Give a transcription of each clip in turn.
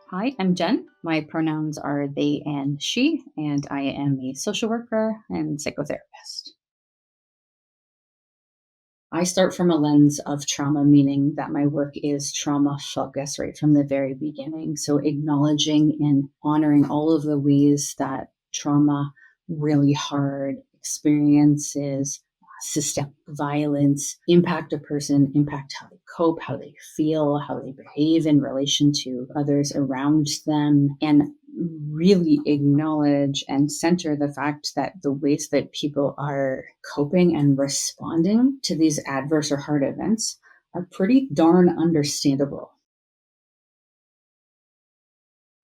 Hi, I'm Jen. My pronouns are they and she, and I am a social worker and psychotherapist. I start from a lens of trauma, meaning that my work is trauma focused right from the very beginning. So, acknowledging and honoring all of the ways that trauma, really hard experiences, systemic violence impact a person, impact how they cope, how they feel, how they behave in relation to others around them, and really acknowledge and center the fact that the ways that people are coping and responding to these adverse or hard events are pretty darn understandable.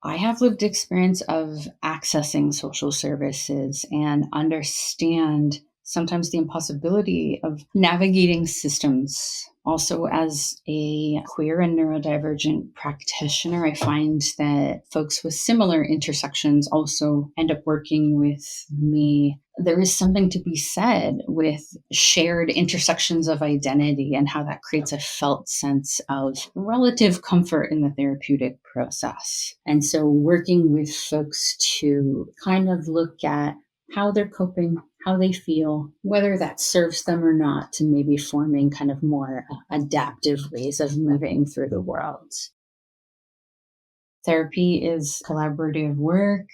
I have lived experience of accessing social services and understand sometimes the impossibility of navigating systems. Also, as a queer and neurodivergent practitioner, I find that folks with similar intersections also end up working with me. There is something to be said with shared intersections of identity and how that creates a felt sense of relative comfort in the therapeutic process. And so, working with folks to kind of look at how they're coping, how they feel, whether that serves them or not, to maybe forming kind of more adaptive ways of moving through the world. Therapy is collaborative work.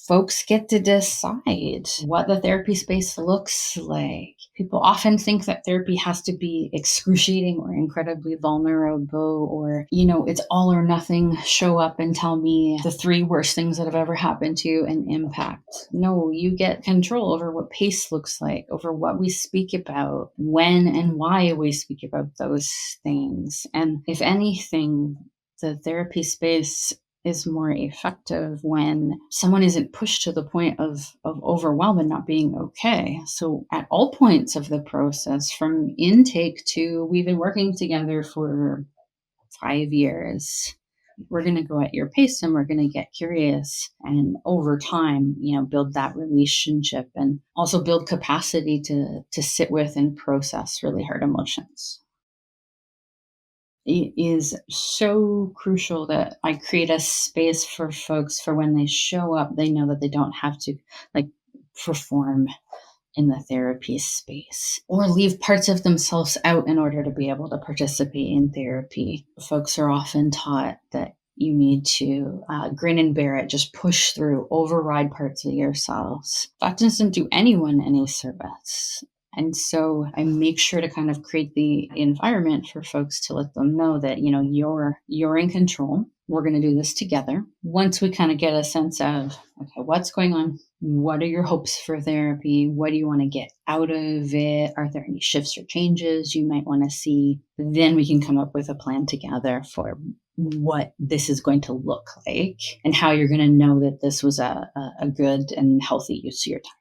Folks get to decide what the therapy space looks like. People often think that therapy has to be excruciating or incredibly vulnerable, or, it's all or nothing. Show up and tell me the three worst things that have ever happened to you and impact. No, you get control over what pace looks like, over what we speak about, when and why we speak about those things. And if anything, the therapy space is more effective when someone isn't pushed to the point of overwhelm and not being okay. So at all points of the process, from intake to we've been working together for 5 years, we're going to go at your pace and we're going to get curious, and over time, build that relationship and also build capacity to sit with and process really hard emotions. It is so crucial that I create a space for folks for when they show up, they know that they don't have to like perform in the therapy space or leave parts of themselves out in order to be able to participate in therapy. Folks are often taught that you need to grin and bear it, just push through, override parts of yourselves. That doesn't do anyone any service. And so I make sure to kind of create the environment for folks to let them know that, you're in control. We're going to do this together. Once we kind of get a sense of, okay, what's going on? What are your hopes for therapy? What do you want to get out of it? Are there any shifts or changes you might want to see? Then we can come up with a plan together for what this is going to look like and how you're going to know that this was a good and healthy use of your time.